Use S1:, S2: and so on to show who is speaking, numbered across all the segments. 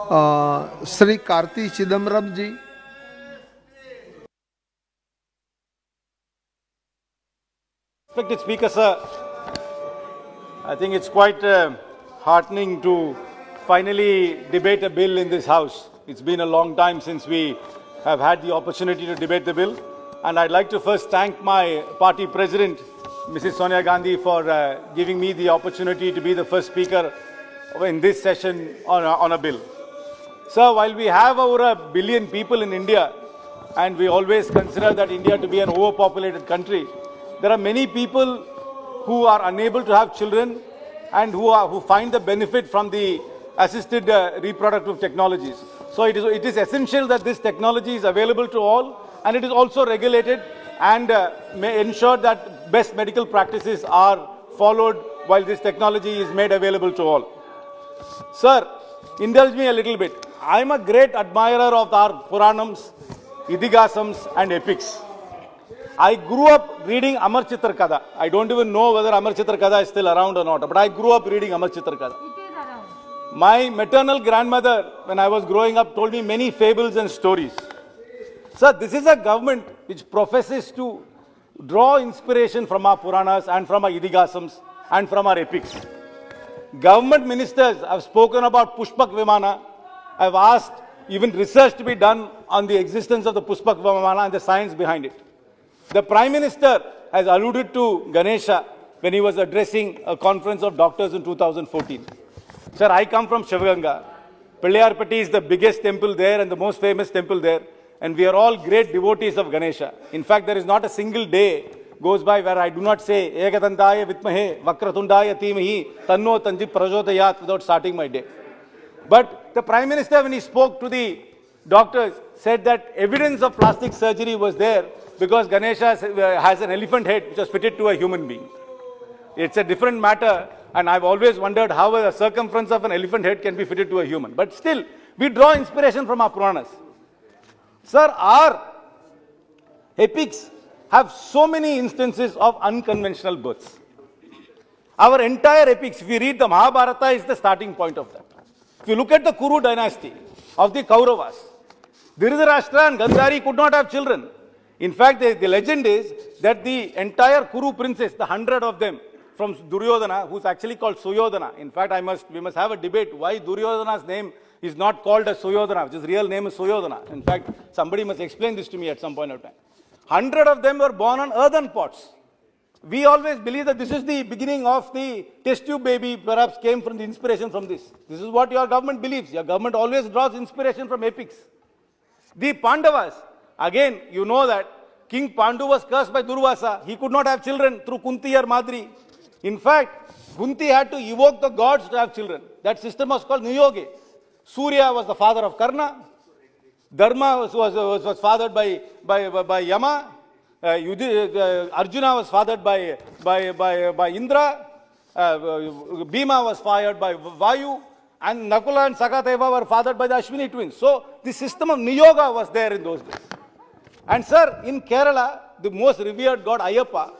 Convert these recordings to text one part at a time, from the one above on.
S1: Shri Karti Chidambaram ji.
S2: Respected Speaker, sir, I think it's quite heartening to finally debate a bill in this House. It's been a long time since we have had the opportunity to debate the bill. And I'd like to first thank my party president, Mrs. Sonia Gandhi, for giving me the opportunity to be the first speaker in this session on a bill. Sir, while we have over 1 billion people in India, and we always consider that India to be an overpopulated country, there are many people who are unable to have children and who find the benefit from the assisted reproductive technologies. So it is essential that this technology is available to all, and it is also regulated and may ensure that best medical practices are followed while this technology is made available to all. Sir, indulge me a little bit. I am a great admirer of our Puranams, Idihasams and epics. I grew up reading Amar Chitra Kada. I don't even know whether Amar Chitra Kada is still around or not, but I grew up reading Amar Chitra Kada. My maternal grandmother, when I was growing up, told me many fables and stories. Sir, this is a government which professes to draw inspiration from our Puranas and from our Idihasams and from our epics. Government ministers have spoken about Pushpak Vimana. I've asked even research to be done on the existence of the Pushpak Vimana and the science behind it. The Prime Minister has alluded to Ganesha when he was addressing a conference of doctors in 2014. Sir, I come from Shivaganga. Pilliyarpatti is the biggest temple there and the most famous temple there, and we are all great devotees of Ganesha. In fact, there is not a single day goes by where I do not say Ekadantaya Vitmahe Vakratundaya Dhimahi Tanno Tanji Prajodayat without starting my day. But the Prime Minister, when he spoke to the doctors, said that evidence of plastic surgery was there because Ganesha has an elephant head which was fitted to a human being. It's a different matter, and I've always wondered how the circumference of an elephant head can be fitted to a human. But still, we draw inspiration from our Puranas. Sir, our epics have so many instances of unconventional births. Our entire epics, if you read the Mahabharata, is the starting point of that. If you look at the Kuru dynasty of the Kauravas, Dhritarashtra and Gandhari could not have children. In fact, the legend is that the entire Kuru princes, the 100 of them, from Duryodhana, who's actually called Suyodhana. In fact, we must have a debate why Duryodhana's name is not called as Suyodhana, which his real name is Suyodhana. In fact, somebody must explain this to me at some point of time. 100 of them were born on earthen pots. We always believe that this is the beginning of the test tube baby, perhaps came from the inspiration from this. This is what your government believes. Your government always draws inspiration from epics. The Pandavas, again, you know that King Pandu was cursed by Durvasa. He could not have children through Kunti or Madri. In fact, Kunti had to evoke the gods to have children. That system was called Niyogi. Surya was the father of Karna. Dharma was fathered by Yama. Arjuna was fathered by Indra. Bhima was fathered by Vayu. And Nakula and Sakadeva were fathered by the Ashwini twins. So the system of Niyoga was there in those days. And sir, in Kerala, the most revered god Ayyappa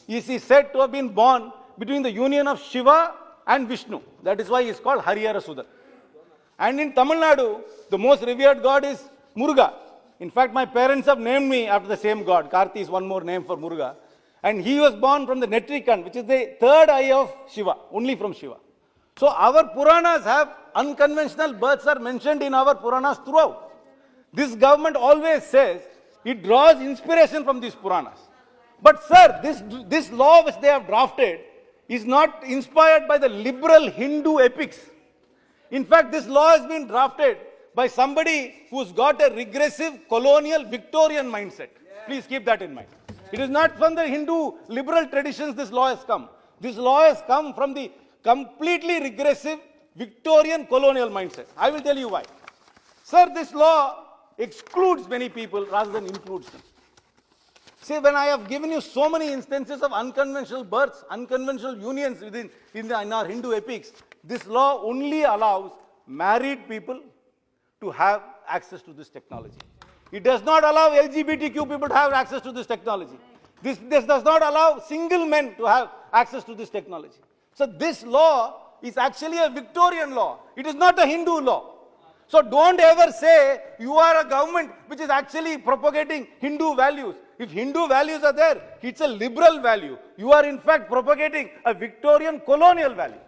S2: is said to have been born between the union of Shiva and Vishnu. That is why he is called Harihara Sudan. And in Tamil Nadu, the most revered god is Muruga. In fact, my parents have named me after the same god. Karti is one more name for Muruga. And he was born from the Netrikant, which is the third eye of Shiva, only from Shiva. So our Puranas have unconventional births are mentioned in our Puranas throughout. This government always says it draws inspiration from these Puranas. But sir, this law which they have drafted is not inspired by the liberal Hindu epics. In fact, this law has been drafted by somebody who's got a regressive colonial Victorian mindset. Please keep that in mind. It is not from the Hindu liberal traditions this law has come. This law has come from the completely regressive Victorian colonial mindset. I will tell you why. Sir, this law excludes many people rather than includes them. See, when I have given you so many instances of unconventional births, unconventional unions in our Hindu epics, this law only allows married people to have access to this technology. It does not allow LGBTQ people to have access to this technology. This does not allow single men to have access to this technology. So this law is actually a Victorian law. It is not a Hindu law. So don't ever say you are a government which is actually propagating Hindu values. If Hindu values are there, it's a liberal value. You are in fact propagating a Victorian colonial value.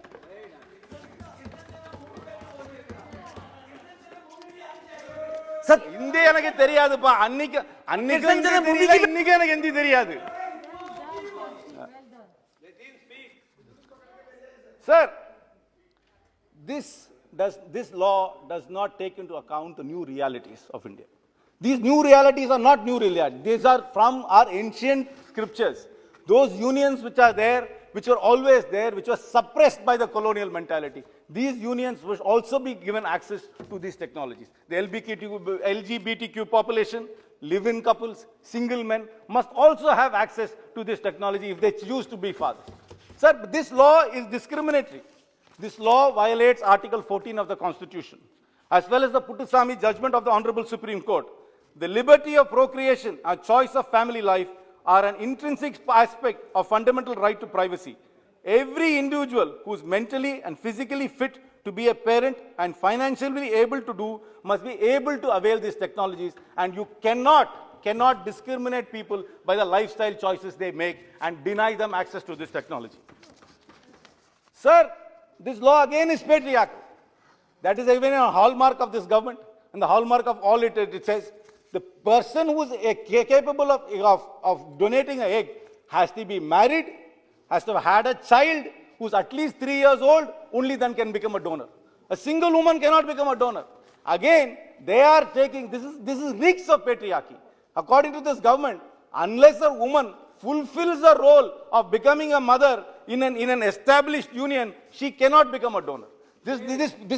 S2: Sir, India எனக்கு தெரியாதுப்பா. அன்னைக்கு இன்னைக்கு எனக்கு எந்தி தெரியாது. Sir, this law does not take into account the new realities of India. These new realities are not new realities. These are from our ancient scriptures. Those unions which are there, which were always there, which were suppressed by the colonial mentality. These unions will also be given access to these technologies. The LGBTQ population, live-in couples, single men must also have access to this technology if they choose to be fathers. Sir, this law is discriminatory. This law violates Article 14 of the Constitution, as well as the Puttaswamy judgment of the Honorable Supreme Court. The liberty of procreation and choice of family life are an intrinsic aspect of fundamental right to privacy. Every individual who is mentally and physically fit to be a parent and financially able to do must be able to avail these technologies, and you cannot discriminate people by the lifestyle choices they make and deny them access to this technology. Sir, this law again is patriarchal. That is even a hallmark of this government, and the hallmark of all it says the person who is capable of donating an egg has to be married, has to have had a child who is at least 3 years old, only then can become a donor. A single woman cannot become a donor. Again, they are taking, this is reeks of patriarchy. According to this government, unless a woman fulfills the role of becoming a mother in an established union, she cannot become a donor. This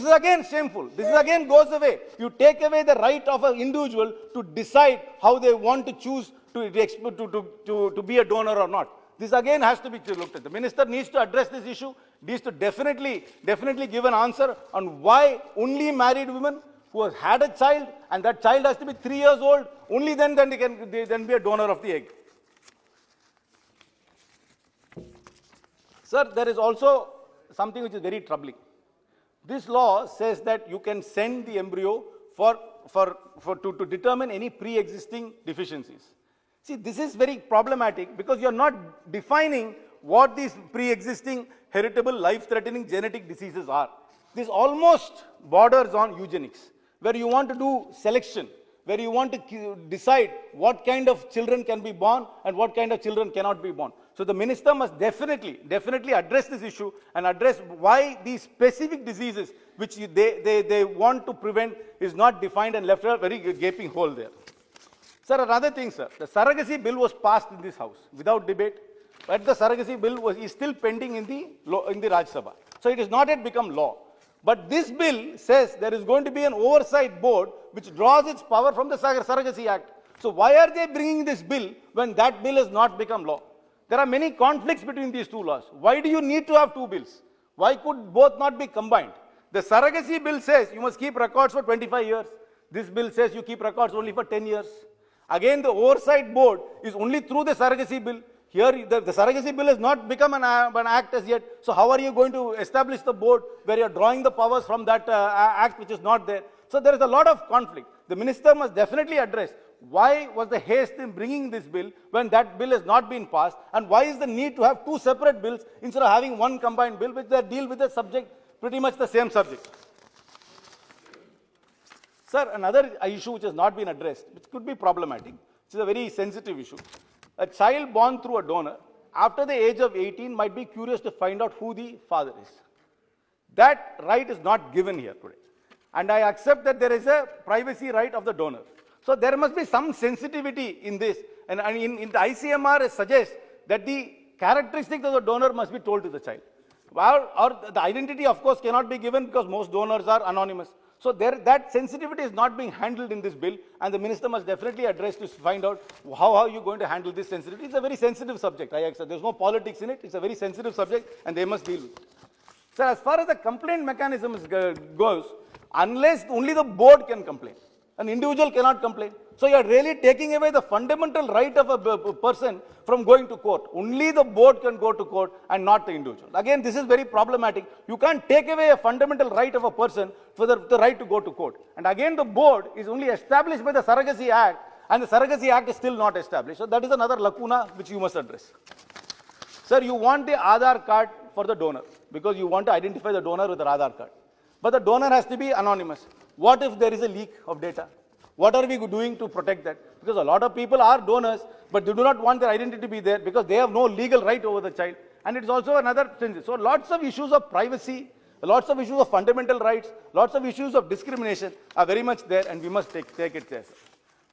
S2: is again shameful. This is again goes away. You take away the right of an individual to decide how they want to choose to be a donor or not. This again has to be looked at. The minister needs to address this issue, needs to definitely give an answer on why only married women who have had a child, and that child has to be 3 years old, only then they can be a donor of the egg. Sir, there is also something which is very troubling. This law says that you can send the embryo to determine any pre-existing deficiencies. See, this is very problematic because you are not defining what these pre-existing heritable life-threatening genetic diseases are. This almost borders on eugenics, where you want to do selection, where you want to decide what kind of children can be born and what kind of children cannot be born. So the minister must definitely address this issue and address why these specific diseases which they want to prevent is not defined and left a very gaping hole there. Sir, another thing, sir, the surrogacy bill was passed in this house without debate, but the surrogacy bill is still pending in the Rajya Sabha. So it has not yet become law. But this bill says there is going to be an oversight board which draws its power from the Surrogacy Act. So why are they bringing this bill when that bill has not become law? There are many conflicts between these two laws. Why do you need to have two bills? Why could both not be combined? The surrogacy bill says you must keep records for 25 years. This bill says you keep records only for 10 years. Again, the oversight board is only through the surrogacy bill. Here, the surrogacy bill has not become an act as yet. So how are you going to establish the board where you are drawing the powers from that act which is not there? So there is a lot of conflict. The minister must definitely address why was the haste in bringing this bill when that bill has not been passed, and why is the need to have two separate bills instead of having one combined bill which they deal with the subject, pretty much the same subject. Sir, another issue which has not been addressed, which could be problematic, which is a very sensitive issue. A child born through a donor after the age of 18 might be curious to find out who the father is. That right is not given here today. And I accept that there is a privacy right of the donor. So there must be some sensitivity in this. And in the ICMR it suggests that the characteristics of the donor must be told to the child. Well, or the identity, of course, cannot be given because most donors are anonymous. So that sensitivity is not being handled in this bill, and the minister must definitely address to find out how are you going to handle this sensitivity. It's a very sensitive subject. I accept. There's no politics in it. It's a very sensitive subject, and they must deal with it. So as far as the complaint mechanism goes, unless only the board can complain. An individual cannot complain. So you are really taking away the fundamental right of a person from going to court. Only the board can go to court and not the individual. Again, this is very problematic. You can't take away a fundamental right of a person for the right to go to court. And again, the board is only established by the Surrogacy Act, and the Surrogacy Act is still not established. So that is another lacuna which you must address. Sir, you want the Aadhaar card for the donor because you want to identify the donor with the Aadhaar card. But the donor has to be anonymous. What if there is a leak of data? What are we doing to protect that? Because a lot of people are donors, but they do not want their identity to be there because they have no legal right over the child. And it's also another thing. So lots of issues of privacy, lots of issues of fundamental rights, lots of issues of discrimination are very much there, and we must take it there.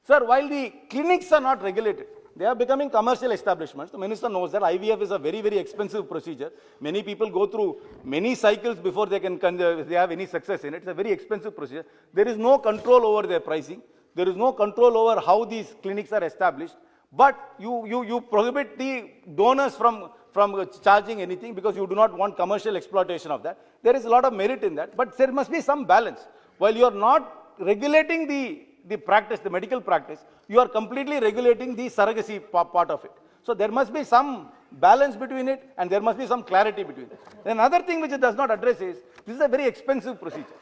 S2: Sir, while the clinics are not regulated, they are becoming commercial establishments. The minister knows that IVF is a very, very expensive procedure. Many people go through many cycles before they have any success in it. It's a very expensive procedure. There is no control over their pricing. There is no control over how these clinics are established. But you prohibit the donors from charging anything because you do not want commercial exploitation of that. There is a lot of merit in that. But there must be some balance. While you are not regulating the practice, the medical practice, you are completely regulating the surrogacy part of it. So there must be some balance between it, and there must be some clarity between it. Another thing which it does not address is, this is a very expensive procedure.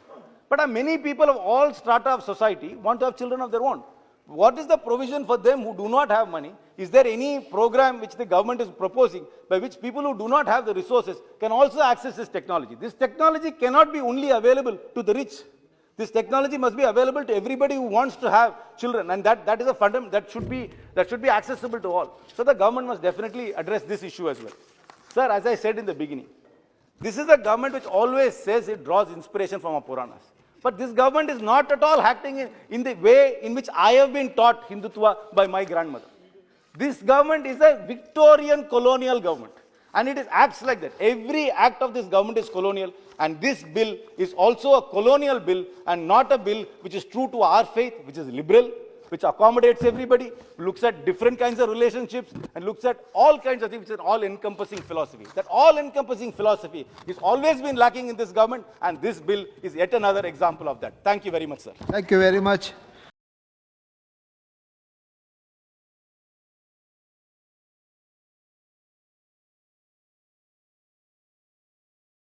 S2: But many people of all strata of society want to have children of their own. What is the provision for them who do not have money? Is there any program which the government is proposing by which people who do not have the resources can also access this technology? This technology cannot be only available to the rich. This technology must be available to everybody who wants to have children, and that is a fundamental that should be accessible to all. So the government must definitely address this issue as well. Sir, as I said in the beginning, this is a government which always says it draws inspiration from our Puranas. But this government is not at all acting in the way in which I have been taught Hindutva by my grandmother. This government is a Victorian colonial government, and it acts like that. Every act of this government is colonial, and this bill is also a colonial bill and not a bill which is true to our faith, which is liberal, which accommodates everybody, looks at different kinds of relationships, and looks at all kinds of things, which is an all-encompassing philosophy. That all-encompassing philosophy has always been lacking in this government, and this bill is yet another example of that. Thank you very much, sir.
S1: Thank you very much.